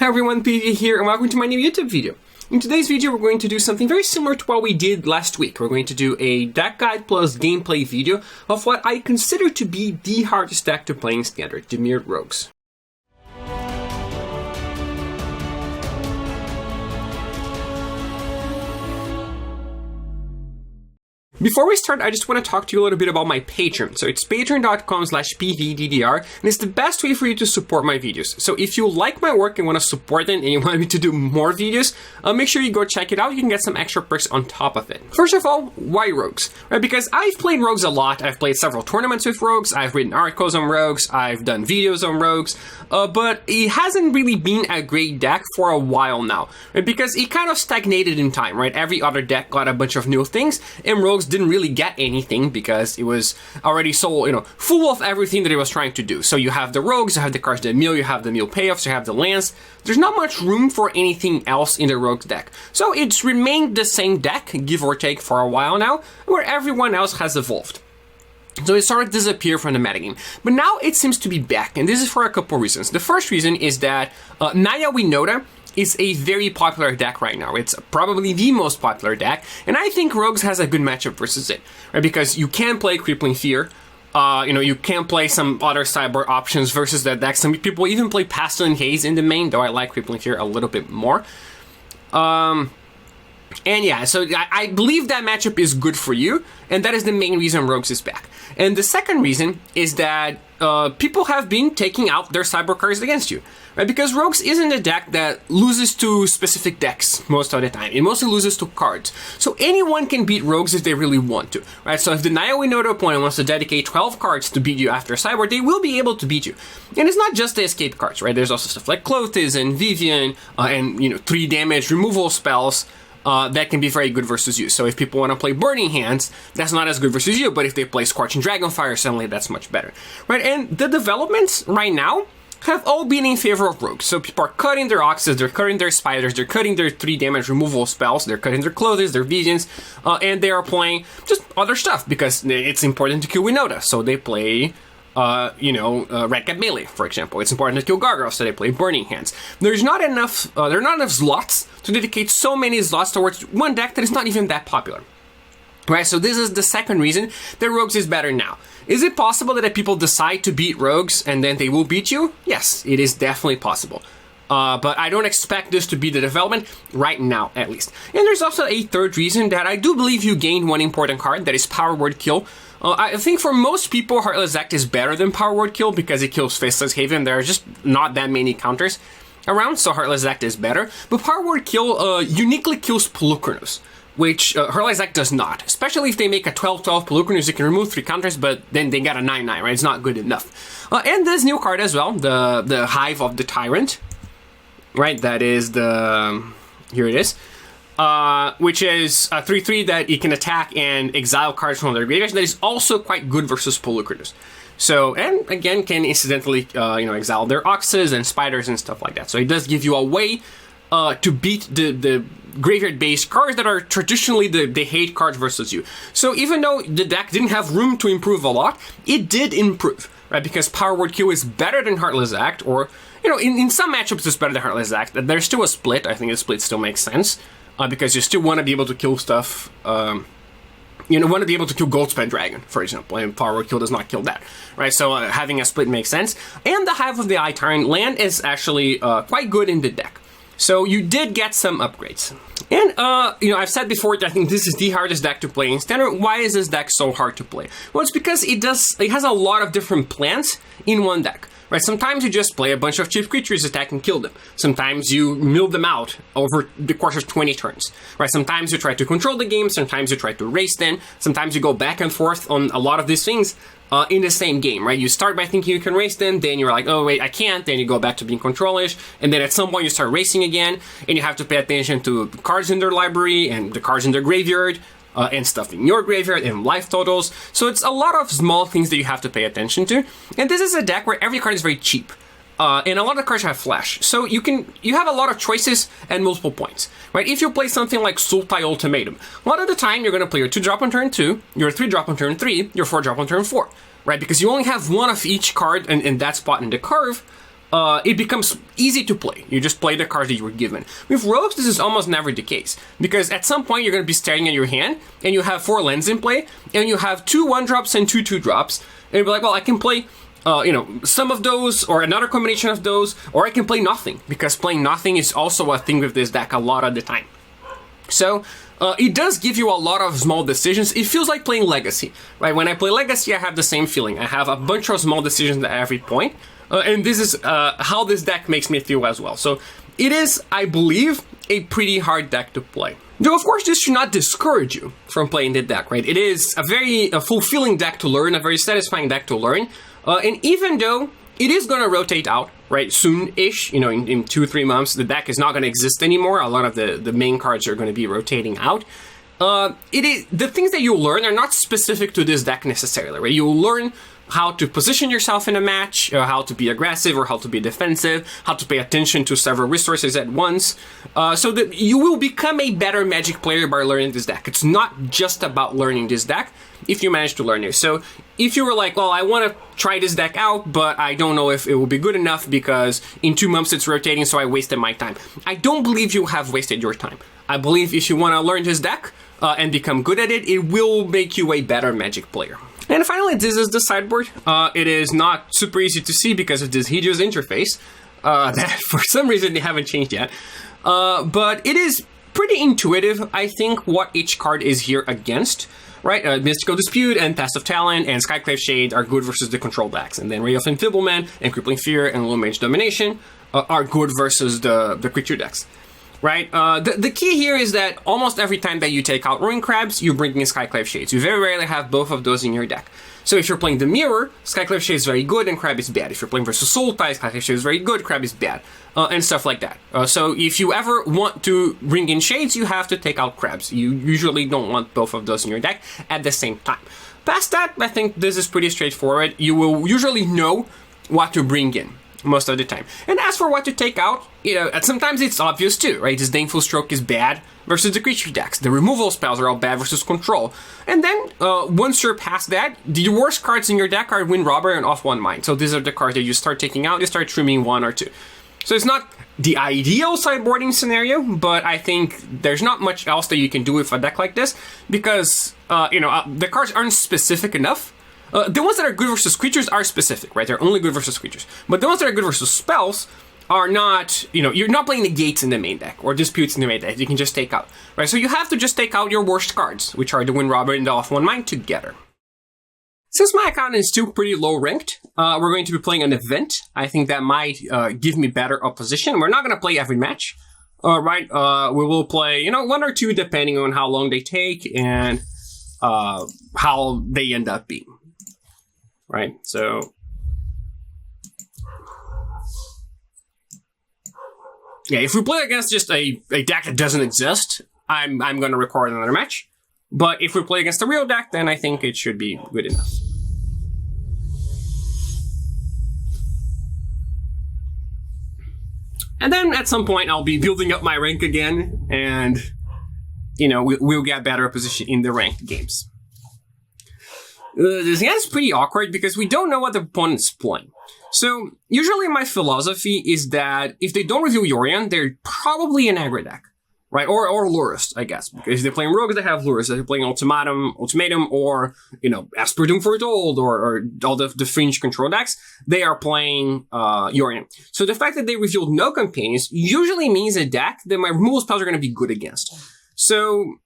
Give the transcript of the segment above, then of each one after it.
Hi everyone, PV here, and welcome to my new YouTube video. In today's video, we're going to do something very similar to what we did last week. We're going to do a deck guide plus gameplay video of what I consider to be the hardest deck to play in Standard, Dimir Rogues. Before we start, I just want to talk to you a little bit about my Patreon. So it's patreon.com/PVDDR, and it's the best way for you to support my videos. So if you like my work and want to support it and you want me to do more videos, make sure you go check it out. You can get some extra perks on top of it. First of all, why Rogues? Right, because I've played Rogues a lot. I've played several tournaments with Rogues. I've written articles on Rogues. I've done videos on Rogues. But it hasn't really been a great deck for a while now. Right, because it kind of stagnated in time, right? Every other deck got a bunch of new things, and Rogues didn't really get anything because it was already so, full of everything that it was trying to do. So you have the Rogues, you have the cards that mill, you have the mill payoffs, you have the lands. There's not much room for anything else in the Rogues deck. So it's remained the same deck, give or take, for a while now, where everyone else has evolved. So it sort of disappeared from the metagame. But now it seems to be back, and this is for a couple reasons. The first reason is that Naya Winota is a very popular deck right now. It's probably the most popular deck, and I think Rogues has a good matchup versus it, right? Because you can play Crippling Fear, you can play some other sideboard options versus that deck. Some people even play Pestilent Haze in the main, though I like Crippling Fear a little bit more. And yeah, so I believe that matchup is good for you, and that is the main reason Rogues is back. And the second reason is that people have been taking out their sideboard cards against you, right? Because Rogues isn't a deck that loses to specific decks most of the time. It mostly loses to cards. So anyone can beat Rogues if they really want to, right? So if the Naya Winota opponent wants to dedicate 12 cards to beat you after sideboard, they will be able to beat you. And it's not just the escape cards, right? There's also stuff like Clothes and Vivian, and 3 damage removal spells. That can be very good versus you. So if people want to play Burning Hands, that's not as good versus you, but if they play Scorching Dragonfire, suddenly that's much better, right? And the developments right now have all been in favor of Rogues. So people are cutting their Oxes, they're cutting their Spiders, they're cutting their 3 damage removal spells, they're cutting their Clothes, their Visions, and they are playing just other stuff because it's important to kill Winota, so they play Red Cap Melee, for example. It's important to kill Gargoyles, so they play Burning Hands. There are not enough slots to dedicate so many slots towards one deck that is not even that popular. Right, so this is the second reason that Rogues is better now. Is it possible that people decide to beat Rogues and then they will beat you? Yes, it is definitely possible. But I don't expect this to be the development right now, at least. And there's also a third reason that I do believe you gained one important card, that is Power Word Kill. I think for most people, Heartless Act is better than Power Word Kill because it kills Faceless Haven. There are just not that many counters around, so Heartless Act is better. But Power Word Kill uniquely kills Polukranos, which Heartless Act does not. Especially if they make a 12-12 Polukranos, you can remove 3 counters, but then they got a 9-9, right? It's not good enough. And this new card as well, the Hive of the Tyrant, right? That is here it is. Which is a 3/3 that you can attack and exile cards from their graveyards. That is also quite good versus Polukranos. So, and again, can incidentally, exile their Oxes and Spiders and stuff like that. So it does give you a way to beat the graveyard-based cards that are traditionally the hate cards versus you. So even though the deck didn't have room to improve a lot, it did improve, right? Because Power Word Kill is better than Heartless Act, or, in some matchups it's better than Heartless Act. There's still a split. I think the split still makes sense. Because you still want to be able to kill stuff, want to be able to kill Goldspent Dragon, for example, and Power Word Kill does not kill that, right? So having a split makes sense. And the Hive of the Eye Tyrant land is actually quite good in the deck. So you did get some upgrades. And, I've said before, I think this is the hardest deck to play in Standard. Why is this deck so hard to play? Well, it's because it has a lot of different plans in one deck. Right, sometimes you just play a bunch of cheap creatures, attack and kill them. Sometimes you mill them out over the course of 20 turns. Right, sometimes you try to control the game, sometimes you try to race them, sometimes you go back and forth on a lot of these things in the same game, right? You start by thinking you can race them, then you're like, oh wait, I can't, then you go back to being control-ish, and then at some point you start racing again, and you have to pay attention to the cards in their library and the cards in their graveyard, and stuff in your graveyard and life totals. So it's a lot of small things that you have to pay attention to. And this is a deck where every card is very cheap. And a lot of cards have flash. So you have a lot of choices and multiple points, right? If you play something like Sultai Ultimatum, a lot of the time you're going to play your 2-drop on turn 2, your 3-drop on turn 3, your 4-drop on turn 4, right? Because you only have one of each card in that spot in the curve. it becomes easy to play. You just play the cards that you were given. With Rogues, this is almost never the case, because at some point you're going to be staring at your hand, and you have 4 lands in play, and you have 2 1-drops and 2 2-drops, and you'll be like, well, I can play some of those, or another combination of those, or I can play nothing, because playing nothing is also a thing with this deck a lot of the time. So, it does give you a lot of small decisions. It feels like playing Legacy, right? When I play Legacy, I have the same feeling. I have a bunch of small decisions at every point, and this is how this deck makes me feel as well. So, it is, I believe, a pretty hard deck to play. Though, of course, this should not discourage you from playing the deck, right? It is a very fulfilling deck to learn, a very satisfying deck to learn. And even though it is going to rotate out, right, soon-ish, in 2-3 months, the deck is not going to exist anymore. A lot of the main cards are going to be rotating out. The things that you learn are not specific to this deck necessarily, right? You'll learn how to position yourself in a match, how to be aggressive or how to be defensive, how to pay attention to several resources at once, so that you will become a better Magic player by learning this deck. It's not just about learning this deck if you manage to learn it. So if you were like, well, I want to try this deck out, but I don't know if it will be good enough because in 2 months it's rotating, so I wasted my time. I don't believe you have wasted your time. I believe if you want to learn this deck and become good at it, it will make you a better Magic player. And finally, this is the sideboard. It is not super easy to see because of this hideous interface that for some reason they haven't changed yet. But it is pretty intuitive, I think, what each card is here against. Right, Mystical Dispute and Test of Talent and Skyclave Shade are good versus the control decks. And then Ray of Enfeeblement and Crippling Fear and Low Mage Domination are good versus the creature decks. Right? The key here is that almost every time that you take out Ruin Crabs, you're bringing Skyclave Shades. You very rarely have both of those in your deck. So if you're playing the Mirror, Skyclave Shade is very good and Crab is bad. If you're playing versus Sultai, Skyclave Shade is very good, Crab is bad. And stuff like that. So if you ever want to bring in Shades, you have to take out Crabs. You usually don't want both of those in your deck at the same time. Past that, I think this is pretty straightforward. You will usually know what to bring in most of the time. And as for what to take out, sometimes it's obvious too, right? Disdainful Stroke is bad versus the creature decks. The removal spells are all bad versus control. And then, once you're past that, the worst cards in your deck are Windrobber and Off One Mind. So these are the cards that you start taking out, you start trimming 1 or 2. So it's not the ideal sideboarding scenario, but I think there's not much else that you can do with a deck like this, because, the cards aren't specific enough. The ones that are good versus creatures are specific, right? They're only good versus creatures. But the ones that are good versus spells are not, you're not playing negates in the main deck or disputes in the main deck. You can just take out, right? So you have to just take out your worst cards, which are the Windrobber and the Off One Mind together. Since my account is still pretty low ranked, we're going to be playing an event. I think that might give me better opposition. We're not going to play every match, right? We will play, 1 or 2 depending on how long they take and how they end up being. Right, so yeah, if we play against just a deck that doesn't exist, I'm going to record another match. But if we play against a real deck, then I think it should be good enough. And then at some point, I'll be building up my rank again, and we'll get better position in the ranked games. This game is pretty awkward because we don't know what the opponent's playing. So, usually my philosophy is that if they don't reveal Yorion, they're probably an aggro deck, right? Or Lurrus, I guess. Because if they're playing Rogues, they have Lurrus. If they're playing Ultimatum, or, As Per Doom Foretold, or all the fringe control decks, they are playing Yorion. So the fact that they revealed no companions usually means a deck that my removal spells are going to be good against. So,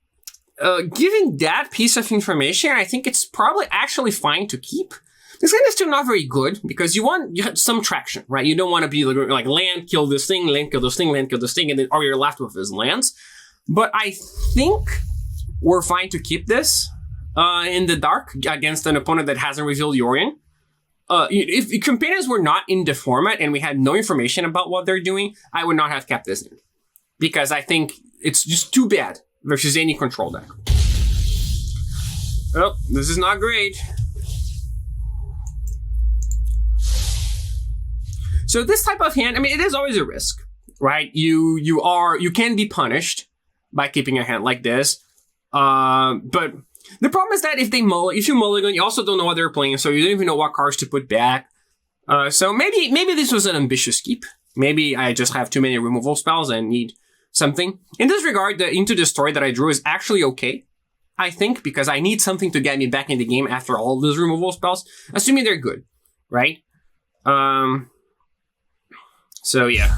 given that piece of information, I think it's probably actually fine to keep. This game is still not very good because you have some traction, right? You don't want to be like land, kill this thing, land, kill this thing, land, kill this thing, and then all you're left with is lands. But I think we're fine to keep this in the dark against an opponent that hasn't revealed Yorion. If companions were not in the format and we had no information about what they're doing, I would not have kept this in. Because I think it's just too bad versus any control deck. Oh, this is not great. So this type of hand, it is always a risk, right? You can be punished by keeping a hand like this. But the problem is that if you mulligan, you also don't know what they're playing, so you don't even know what cards to put back. So maybe this was an ambitious keep. Maybe I just have too many removal spells and need something. In this regard, the Into the Story that I drew is actually okay, I think, because I need something to get me back in the game after all those removal spells, assuming they're good, right? So yeah,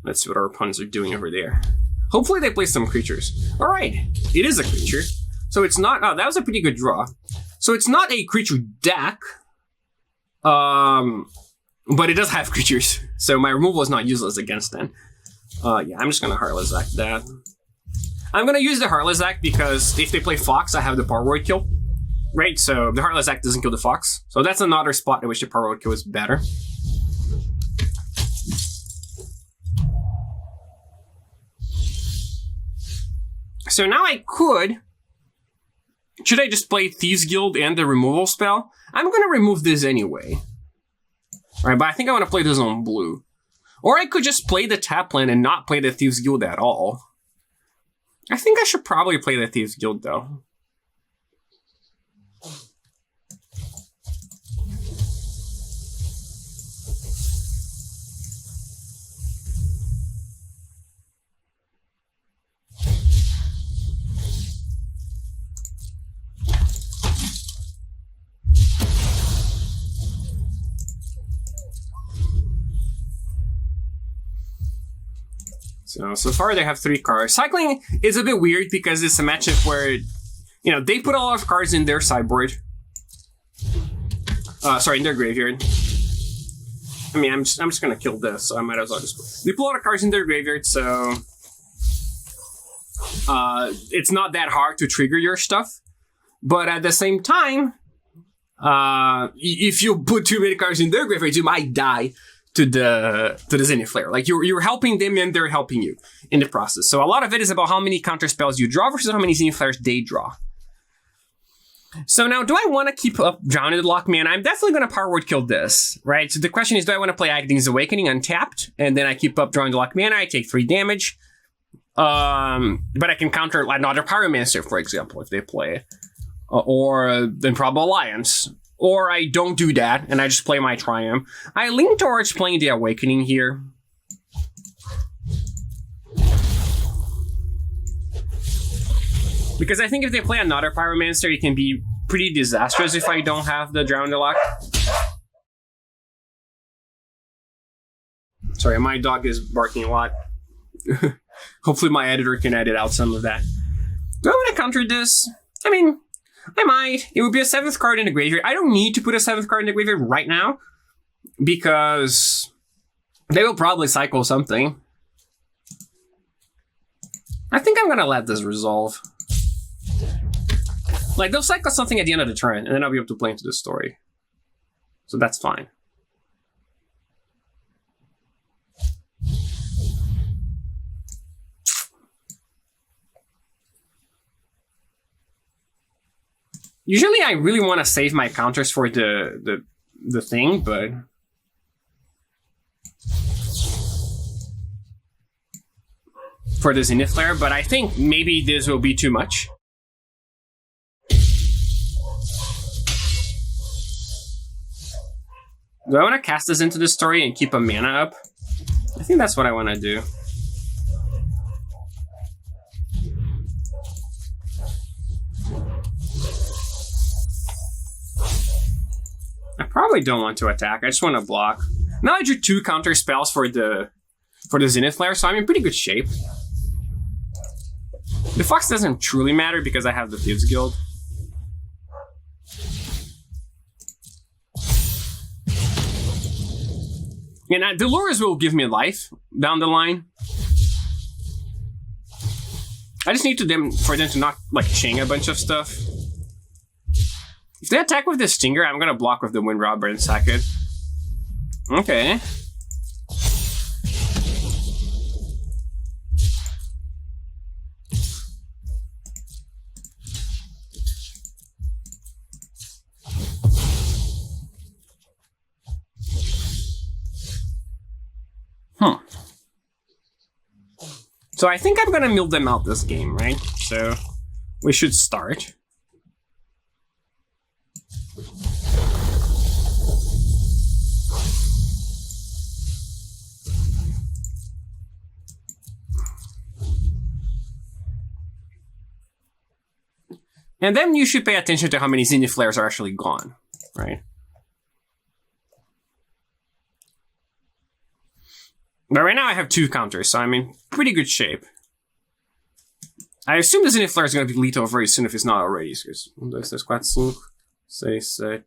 let's see what our opponents are doing over there. Hopefully they play some creatures. All right, it is a creature. So it's not, oh, that was a pretty good draw. So it's not a creature deck, but it does have creatures. So my removal is not useless against them. Yeah, I'm just gonna Heartless Act that. I'm gonna use the Heartless Act because if they play Fox, I have the Power Word kill. Right, so the Heartless Act doesn't kill the Fox. So that's another spot in which the Power Word kill is better. So now I could... Should I just play Thieves Guild and the removal spell? I'm gonna remove this anyway. Right, but I think I want to play this on blue. Or I could just play the tap land and not play the Thieves Guild at all. I think I should probably play the Thieves Guild though. So far they have 3 cards. Cycling is a bit weird because it's a matchup where, you know, they put a lot of cards in their sideboard. Sorry, in their graveyard. I mean, I'm just gonna kill this, so I might as well just... They put a lot of cards in their graveyard, so... it's not that hard to trigger your stuff. But at the same time, if you put too many cards in their graveyard, you might die to the Zenith Flare. Like, you're helping them and they're helping you in the process. So a lot of it is about how many counter spells you draw versus how many Zenith Flares they draw. So now, do I want to keep up Drowned Loch? Man, I'm definitely going to Power Word kill this, right? So the question is, do I want to play Agadeem's Awakening untapped, and then I keep up Drowned Loch mana, I take 3 damage, but I can counter another Pyromancer, for example, if they play, or Improbable Alliance. Or I don't do that, and I just play my Triumph. I lean towards playing the Awakening here. Because I think if they play another Pyromancer, it can be pretty disastrous if I don't have the Drowned Loch. Sorry, my dog is barking a lot. Hopefully my editor can edit out some of that. Do I want to counter this? I mean... I might. It would be a 7th card in the graveyard. I don't need to put a 7th card in the graveyard right now, because they will probably cycle something. I think I'm gonna let this resolve. Like, they'll cycle something at the end of the turn, and then I'll be able to play into the story. So that's fine. Usually I really want to save my counters for the thing, but... For the Zenith Flare, but I think maybe this will be too much. Do I want to cast this into the story and keep a mana up? I think that's what I want to do. I probably don't want to attack. I just want to block. Now I drew 2 counter spells for the Zenith Flare, so I'm in pretty good shape. The Fox doesn't truly matter because I have the Thieves Guild. And the Lurrus will give me life down the line. I just need for them to not like chain a bunch of stuff. If they attack with the Stinger, I'm gonna block with the Windrobber and sack it. Okay. So I think I'm gonna mill them out this game, right? So we should start. And then you should pay attention to how many Zenith Flares are actually gone, right? But right now I have 2 counters, so I'm in pretty good shape. I assume the Zenith Flare is going to be lethal very soon if it's not already. Because 1, 2, 3, 4, 5, 6, 7,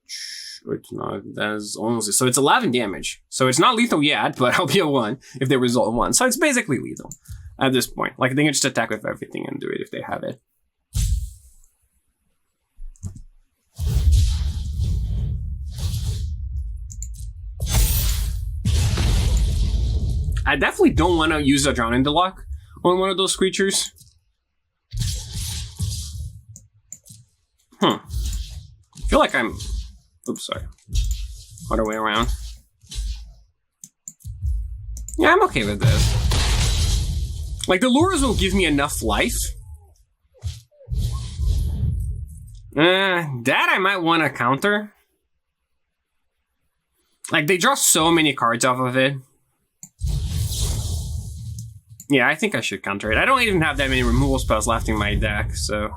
8, 9, 10, 11. So it's 11 damage. So it's not lethal yet, but I'll be a 1 if they result in 1. So it's basically lethal at this point. Like, they can just attack with everything and do it if they have it. I definitely don't want to use a Drowning the Loch on one of those creatures. I feel like I'm... Oops, sorry. Other way around. Yeah, I'm okay with this. Like, the Lurrus will give me enough life. That I might want to counter. Like, they draw so many cards off of it. Yeah, I think I should counter it. I don't even have that many removal spells left in my deck, so...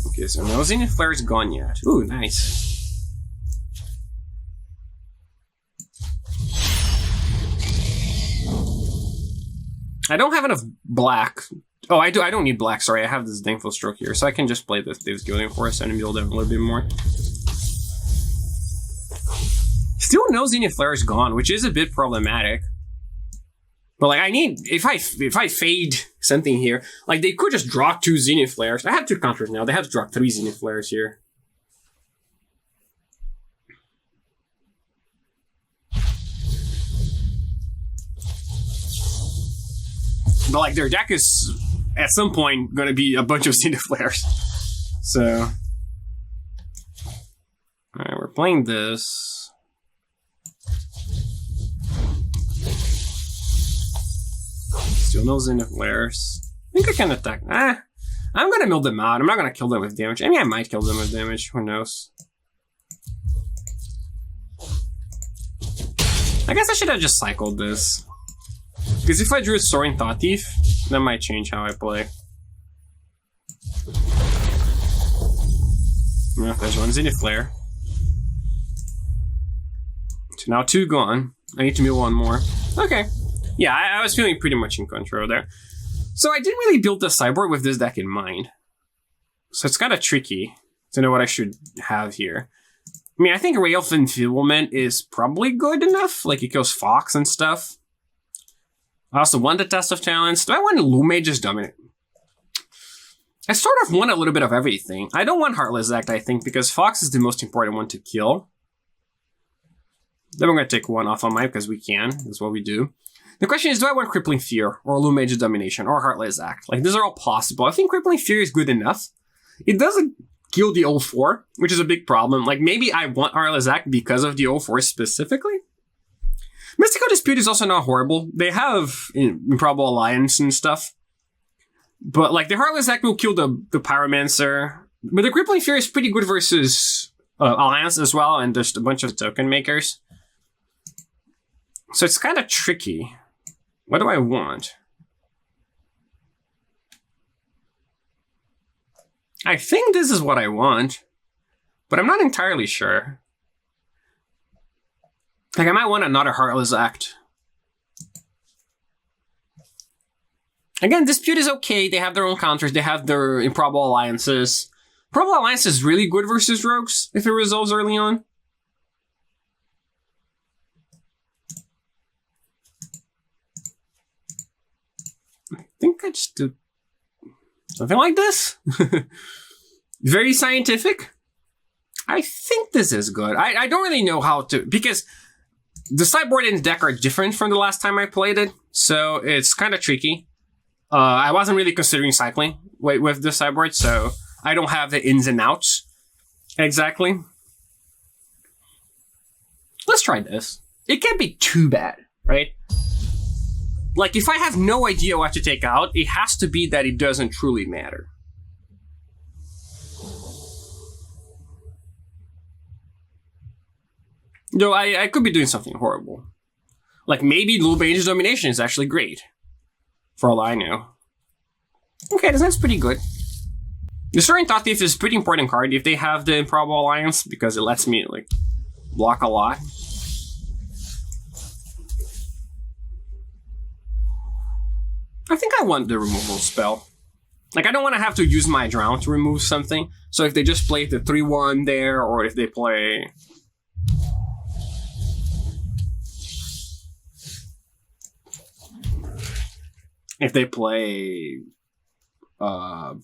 Okay, so no Zenith Flare is gone yet. Ooh, nice. I don't have enough black. Oh, I do. I don't need black. Sorry, I have this Disdainful Stroke here, so I can just play this Thieves Gilding Forest and build it a little bit more. Still no Zenith Flare is gone, which is a bit problematic. But like, I need if I fade something here, like they could just draw 2 Zenith Flares. I have 2 counters now. They have to draw 3 Zenith Flares here. But like their deck is at some point going to be a bunch of Zenith Flares. So, alright, we're playing this. Still no Zenith Flares. I think I can attack. I'm going to mill them out. I'm not going to kill them with damage. I mean, I might kill them with damage. Who knows? I guess I should have just cycled this. Because if I drew a Soaring Thought-Thief, that might change how I play. Yeah, there's 1 Zenith Flare. So now 2 gone. I need to mill 1 more. Okay. Yeah, I was feeling pretty much in control there. So I didn't really build the sideboard with this deck in mind. So it's kind of tricky to know what I should have here. I mean, I think Ray of Enfeeblement is probably good enough. Like, it kills Fox and stuff. I also want the Test of Talents. Do I want Lumage's Dominant? I sort of want a little bit of everything. I don't want Heartless Act, I think, because Fox is the most important one to kill. Then we're going to take 1 off on mine because we can. That's what we do. The question is, do I want Crippling Fear, or Lumage's Domination, or Heartless Act? Like, these are all possible. I think Crippling Fear is good enough. It doesn't kill the 0-4, which is a big problem. Like, maybe I want Heartless Act because of the 0-4 specifically. Mystical Dispute is also not horrible. They have Improbable Alliance and stuff. But, like, the Heartless Act will kill the Pyromancer. But the Crippling Fear is pretty good versus Alliance as well, and just a bunch of token makers. So it's kind of tricky. What do I want? I think this is what I want, but I'm not entirely sure. Like, I might want another Heartless Act. Again, Dispute is okay. They have their own counters. They have their Improbable Alliances. Improbable Alliance is really good versus Rogues if it resolves early on. I think I just do something like this. Very scientific. I think this is good. I don't really know how to, because the sideboard and deck are different from the last time I played it, so it's kind of tricky. I wasn't really considering cycling with the sideboard, so I don't have the ins and outs exactly. Let's try this. It can't be too bad, right? Like, if I have no idea what to take out, it has to be that it doesn't truly matter. Though I could be doing something horrible. Like maybe Blue Mage's Domination is actually great. For all I know. Okay, that's pretty good. The Soaring Thought-Thief is a pretty important card if they have the Improbable Alliance, because it lets me, like, block a lot. I think I want the removal spell. Like, I don't want to have to use my Drown to remove something. So if they just play the 3-1 there, or if they play... If they play...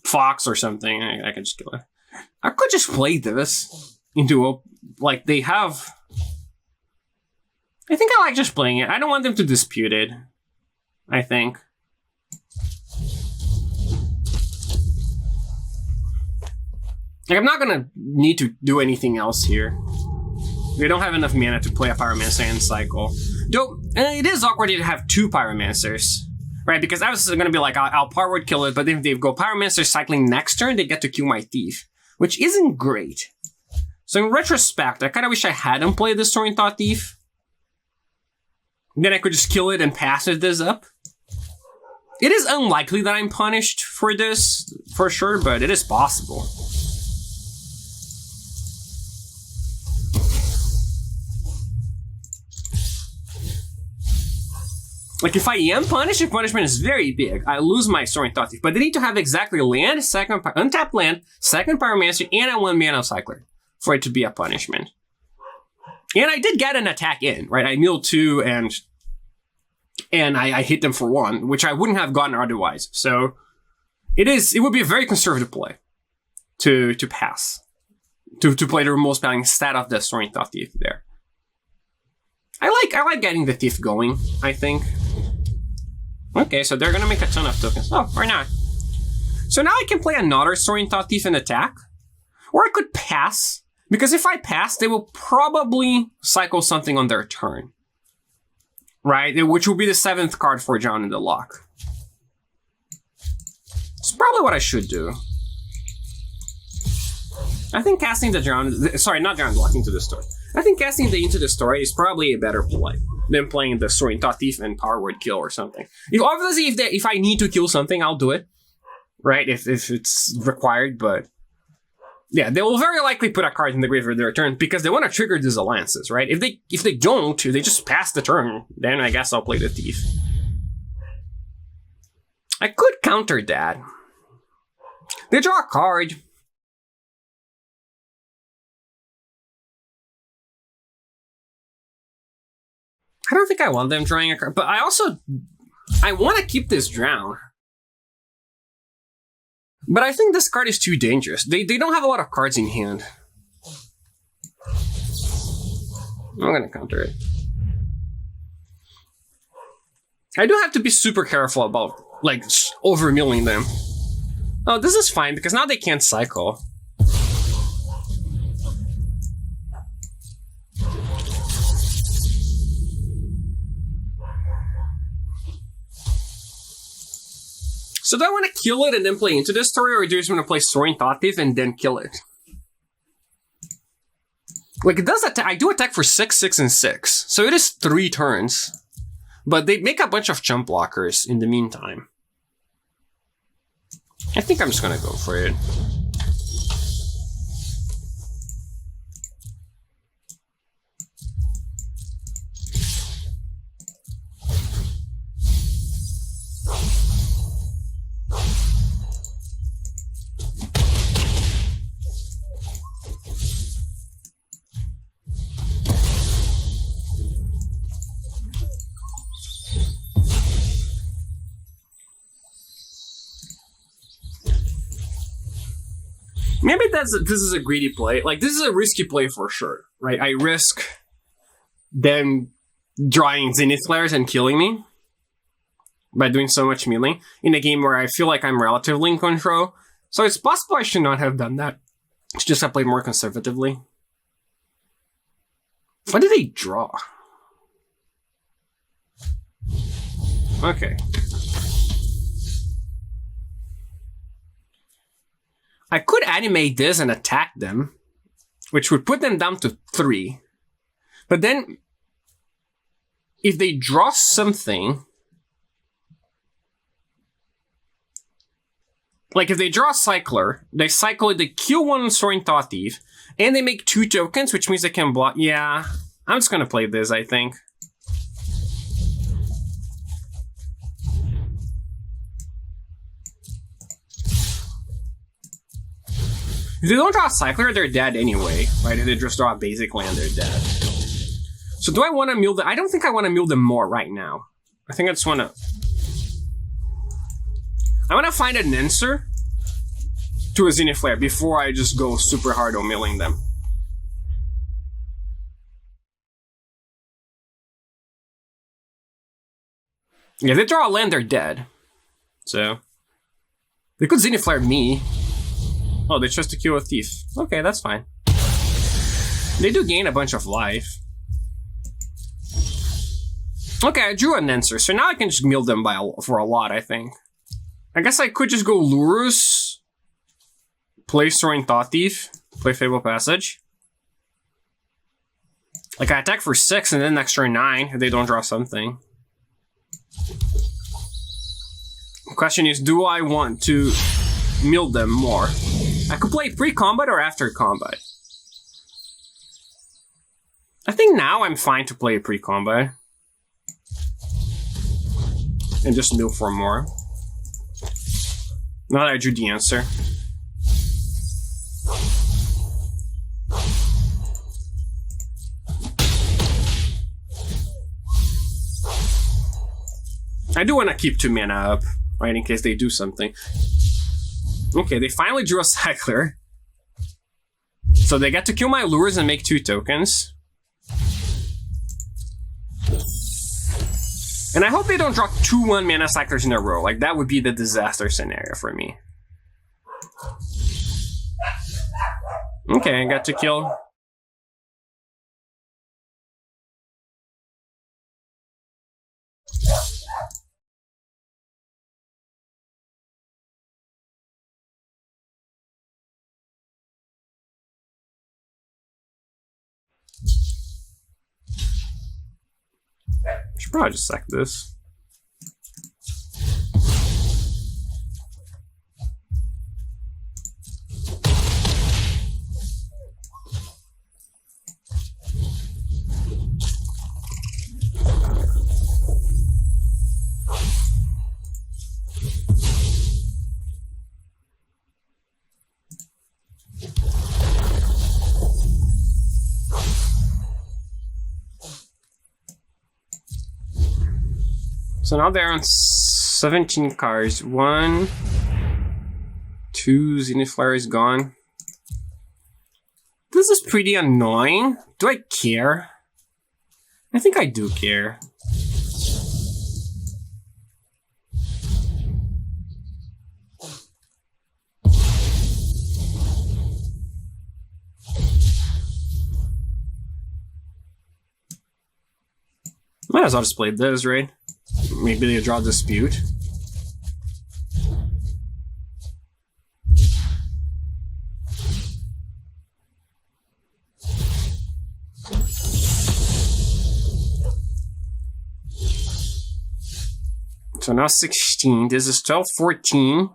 Fox or something, I can just kill it. I could just play this into a... Like, they have... I think I like just playing it. I don't want them to dispute it. I think. Like, I'm not gonna need to do anything else here. They don't have enough mana to play a Pyromancer and cycle. Though, it is awkward to have two Pyromancers. Right, because I was gonna be like, I'll Power Word kill it, but if they go Pyromancer cycling next turn, they get to kill my Thief. Which isn't great. So in retrospect, I kinda wish I hadn't played this Soaring Thought-Thief. Then I could just kill it and pass this up. It is unlikely that I'm punished for this, for sure, but it is possible. Like, if I am punished, if punishment is very big, I lose my Soaring Thought-Thief. But they need to have exactly land, second untapped land, second Pyromancer, and a 1-mana cycler for it to be a punishment. And I did get an attack in, right? I milled 2 and I hit them for 1, which I wouldn't have gotten otherwise. So it would be a very conservative play to pass. To play the removal spell instead of the Soaring Thought-Thief there. I like getting the Thief going, I think. Okay, so they're gonna make a ton of tokens. Oh, or not. So now I can play another Soaring Thought-Thief and attack. Or I could pass. Because if I pass, they will probably cycle something on their turn. Right? Which will be the 7th card for Drown in the Loch. It's probably what I should do. I think casting the Drown... Sorry, not Drown in the Loch, Into the Story. I think casting the Into the Story is probably a better play than playing the Soaring Thought-Thief and Power Word kill or something. Obviously, if I need to kill something, I'll do it. Right? If it's required, but... Yeah, they will very likely put a card in the graveyard their turn because they want to trigger these alliances, right? If they don't, if they just pass the turn, then I guess I'll play the Thief. I could counter that. They draw a card. I don't think I want them drawing a card, but I want to keep this Drown. But I think this card is too dangerous. They don't have a lot of cards in hand. I'm gonna counter it. I do have to be super careful about, like, over-milling them. Oh, this is fine, because now they can't cycle. So do I want to kill it and then play Into the Story, or do I just want to play Soaring Thought-Thief and then kill it? Like, it does attack. I do attack for 6, 6, and 6. So it is 3 turns. But they make a bunch of chump blockers in the meantime. I think I'm just going to go for it. Maybe this is a greedy play. Like, this is a risky play for sure, right? I risk them drawing Zenith Flares and killing me by doing so much milling in a game where I feel like I'm relatively in control. So it's possible I should not have done that. It's just I played more conservatively. What did they draw? Okay. I could animate this and attack them, which would put them down to 3. But then, if they draw something, like if they draw a Cycler, they cycle it, they kill one Soaring Thought-Thief, and they make 2 tokens, which means they can block. Yeah, I'm just gonna play this, I think. If they don't draw a Cycler, they're dead anyway, right? If they just draw a basic land, they're dead. So do I want to mill them? I don't think I want to mill them more right now. I think I just want to... I want to find an answer to a Zenith Flare before I just go super hard on milling them. Yeah, if they draw a land, they're dead. So... they could Zenith Flare me. Oh, they chose to kill a Thief. Okay, that's fine. They do gain a bunch of life. Okay, I drew an answer, so now I can just mill them for a lot, I think. I guess I could just go Lurrus, play Soaring Thought-Thief, play Fabled Passage. Like, I attack for 6 and then extra 9 if they don't draw something. The question is, do I want to mill them more? I could play pre-combat or after combat. I think now I'm fine to play pre-combat. And just mill for more. Now that I drew the answer. I do want to keep 2 mana up, right, in case they do something. Okay, they finally drew a Cycler. So they get to kill my Lures and make 2 tokens. And I hope they don't draw 2 1-mana Cyclers in a row. Like, that would be the disaster scenario for me. Okay, I got to kill. Should probably just sack this. So now they're on 17 cards. 1, 2, Zenith Flare is gone. This is pretty annoying. Do I care? I think I do care. Might as well just play this, right? Maybe they draw Dispute. So now 16. This is 12, 14.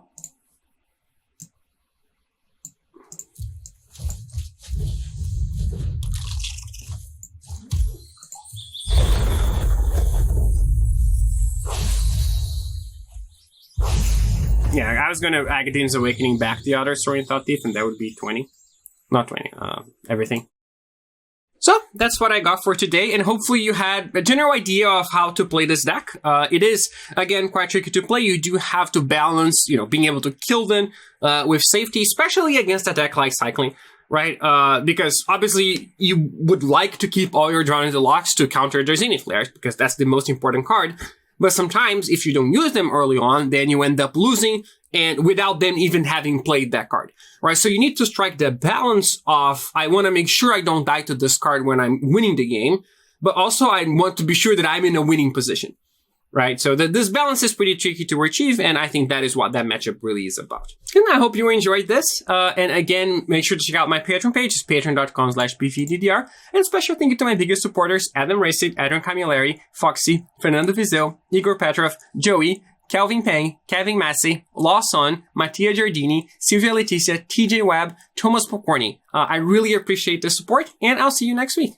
Yeah, I was going to Agadeem's Awakening back the other Soaring Thought-Thief, and that would be 20. Not 20, everything. So, that's what I got for today, and hopefully you had a general idea of how to play this deck. It is, again, quite tricky to play. You do have to balance, being able to kill them with safety, especially against a deck like Cycling, right? Because, obviously, you would like to keep all your drawn into Lochs to counter their Zenith Flares, because that's the most important card. But sometimes, if you don't use them early on, then you end up losing, and without them even having played that card, right? So you need to strike the balance of, I want to make sure I don't die to this card when I'm winning the game, but also I want to be sure that I'm in a winning position, right? So this balance is pretty tricky to achieve, and I think that is what that matchup really is about. And I hope you enjoyed this. And again, make sure to check out my Patreon page. It's patreon.com/PVDDR. And special thank you to my biggest supporters, Adam Racing, Adrian Camilleri, Foxy, Fernando Vizeu, Igor Petrov, Joey, Calvin Peng, Kevin Massey, Lawson, Mattia Giardini, Silvia Letizia, TJ Webb, Thomas Pokorny. I really appreciate the support, and I'll see you next week.